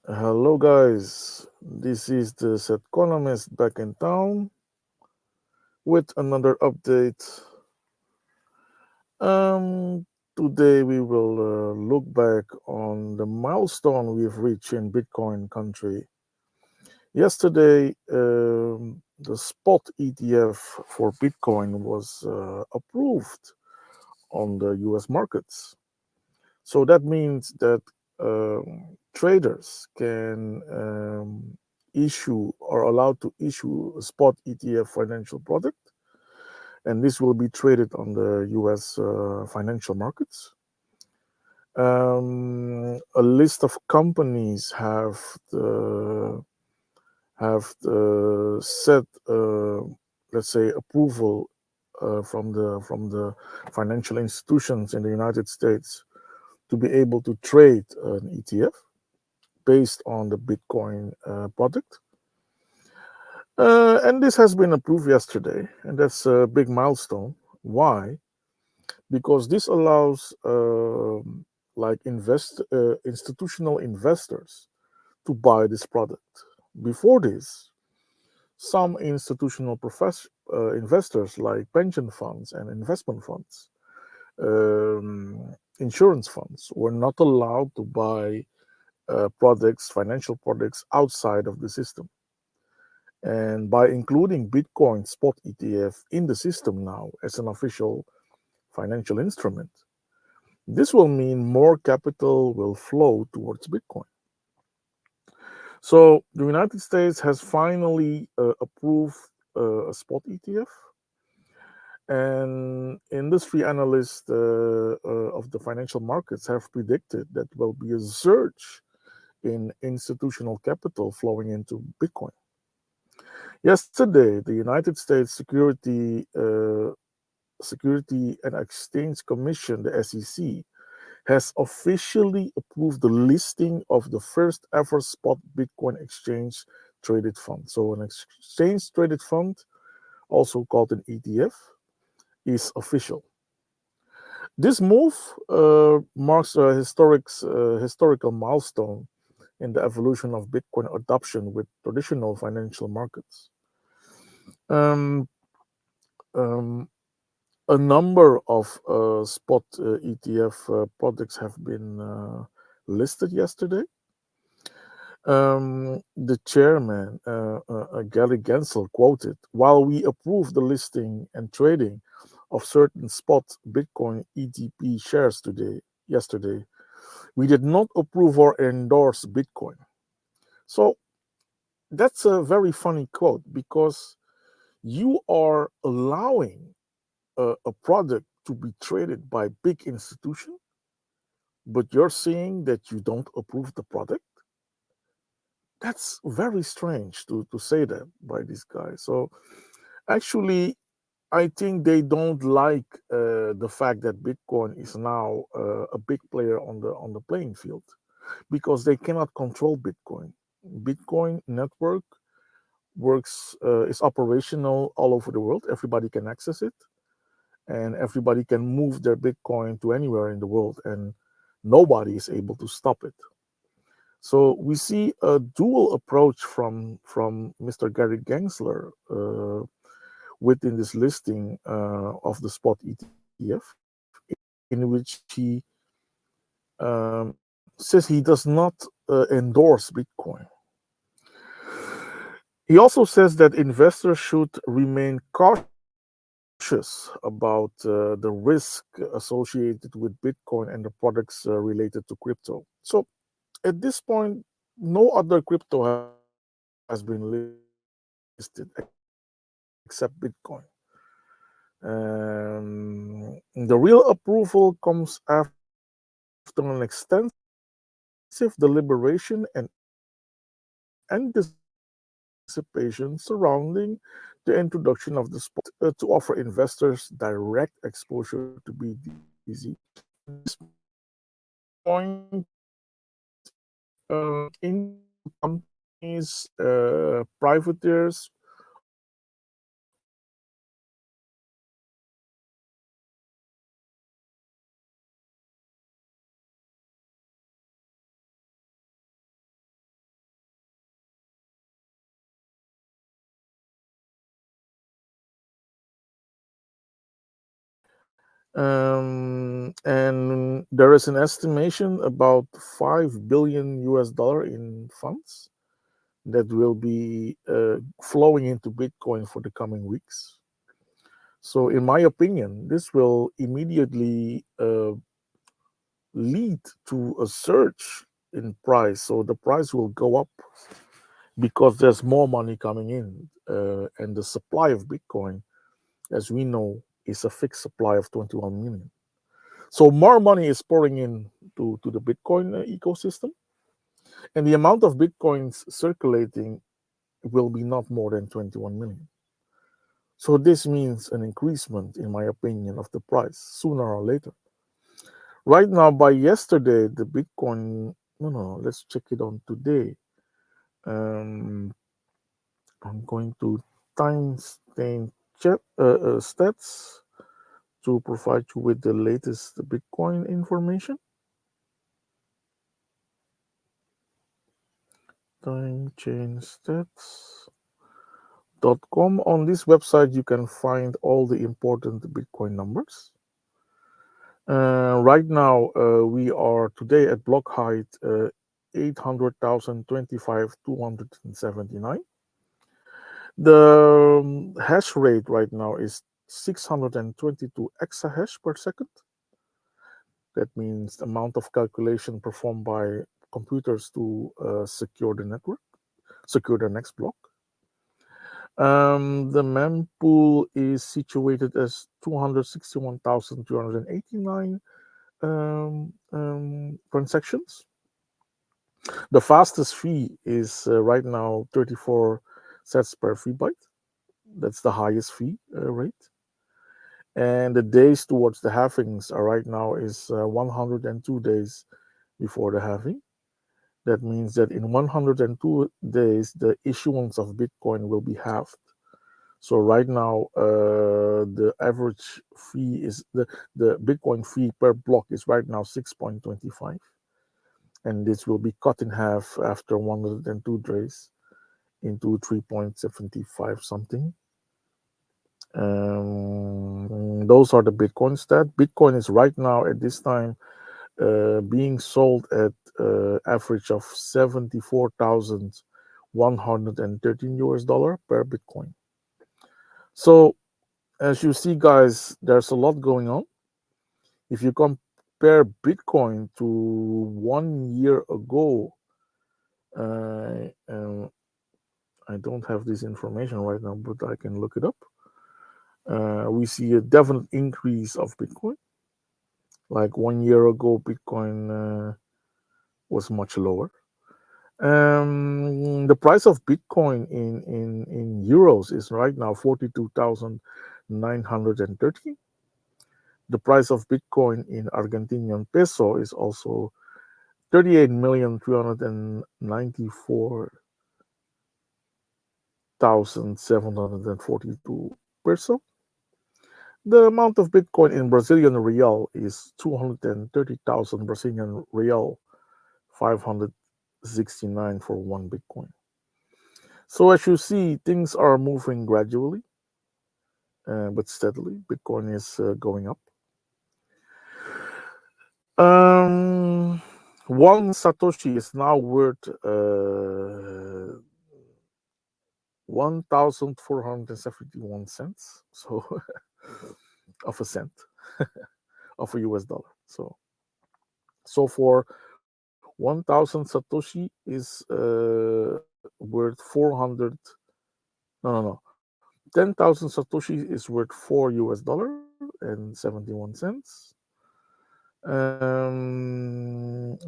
Hello, guys. This is the set economist back in town with another update. Um, Today we will look back on the milestone we've reached in Bitcoin country. Yesterday, the spot ETF for Bitcoin was approved on the US markets. So that means that traders can issue or allowed to issue a spot ETF financial product, and this will be traded on the US financial markets. A list of companies have set, let's say, approval from the financial institutions in the United States to be able to trade an ETF based on the Bitcoin product. And this has been approved yesterday, and that's a big milestone. Why? Because this allows like institutional investors to buy this product. Before this, some institutional investors like pension funds and investment funds, insurance funds, were not allowed to buy financial products outside of the system. And by including Bitcoin spot ETF in the system now as an official financial instrument, this will mean more capital will flow towards Bitcoin. So the United States has finally approved a spot ETF, and industry analysts of the financial markets have predicted that there will be a surge in institutional capital flowing into Bitcoin. Yesterday, the United States Security and Exchange Commission, the SEC, has officially approved the listing of the first ever spot Bitcoin exchange traded fund. So, an exchange traded fund, also called an ETF, is official. This move marks a historical milestone in the evolution of Bitcoin adoption with traditional financial markets. Um, um, a number of spot ETF products have been listed yesterday. The chairman, Gary Gensler, quoted, "While we approve the listing and trading of certain spot Bitcoin ETP shares yesterday, we did not approve or endorse Bitcoin." So that's a very funny quote because you are allowing a product to be traded by big institution, but you're saying that you don't approve the product. That's very strange to say that by this guy. So actually, I think they don't like the fact that Bitcoin is now a big player on the playing field because they cannot control Bitcoin. Bitcoin network works is operational all over the world. Everybody can access it, and everybody can move their Bitcoin to anywhere in the world, and nobody is able to stop it. So we see a dual approach from Mr. Gary Gensler within this listing of the spot ETF, in which he says he does not endorse Bitcoin. He also says that investors should remain cautious about the risk associated with Bitcoin and the products related to crypto. So at this point, no other crypto has been listed except Bitcoin. The real approval comes after an extensive deliberation and anticipation surrounding the introduction of the spot ETF to offer investors direct exposure to BTC. At this point, individual companies, privateers, or institutional investors can use the spot ETF And there is an estimation about 5 billion US dollar in funds that will be flowing into Bitcoin for the coming weeks. So, in my opinion, this will immediately lead to a surge in price. So, the price will go up because there's more money coming in, and the supply of Bitcoin, as we know, is a fixed supply of 21 million. So more money is pouring in to the Bitcoin ecosystem, and the amount of Bitcoins circulating will be not more than 21 million. So this means an increasement, in my opinion, of the price sooner or later. Right now, by yesterday, the Bitcoin, no, let's check it on today. Um, I'm going to timestamp chat stats to provide you with the latest Bitcoin information. timechainstats.com. On this website, you can find all the important Bitcoin numbers. Right now, we are today at block height 800,025,279. The hash rate right now is 622 exahash per second. That means the amount of calculation performed by computers to secure the network, secure the next block. The mempool is situated as 261,389 transactions. The fastest fee is right now 34 sets per free byte. That's the highest fee rate. And the days towards the halvings are right now is 102 days before the halving. That means that in 102 days, the issuance of Bitcoin will be halved. So right now, the average fee is the Bitcoin fee per block is right now 6.25, and this will be cut in half after 102 days into 3.75 something. Those are the Bitcoin stats. Bitcoin is right now at this time being sold at average of 74,113 US dollar per Bitcoin. So as you see, guys, there's a lot going on. If you compare Bitcoin to 1 year ago, I don't have this information right now, but I can look it up. We see a definite increase of Bitcoin. Like 1 year ago, Bitcoin was much lower. The price of Bitcoin in euros is right now 42,930. The price of Bitcoin in Argentinian peso is also 38,394,742 peso. The amount of Bitcoin in Brazilian real is 230,000 Brazilian real, 569 for one Bitcoin. So as you see, things are moving gradually, but steadily. Bitcoin is going up. Um, one Satoshi is now worth 1,471 cents. So of a cent of a US dollar. So for 1,000 Satoshi is worth 400. No. 10,000 Satoshi is worth 4 US dollar and 71 cents.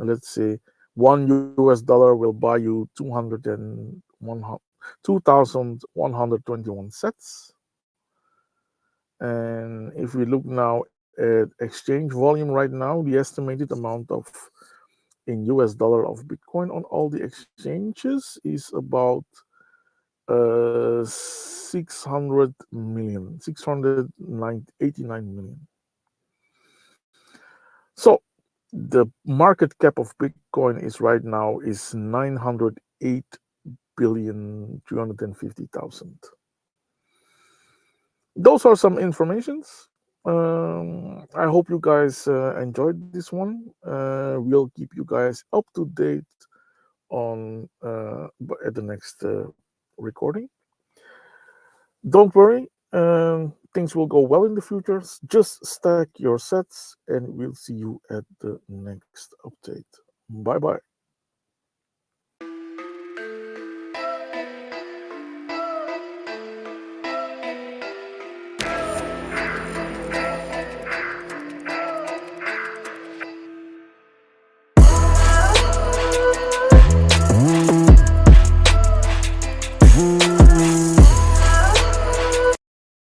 Let's say 1 US dollar will buy you 2,121 sets. And if we look now at exchange volume right now, the estimated amount of in US dollar of Bitcoin on all the exchanges is about 600 million, 689 million. So the market cap of Bitcoin is right now is 908,350,000. Those are some informations. I hope you guys enjoyed this one. We'll keep you guys up to date on at the next recording. Don't worry, things will go well in the future. Just stack your sets, and we'll see you at the next update. Bye bye.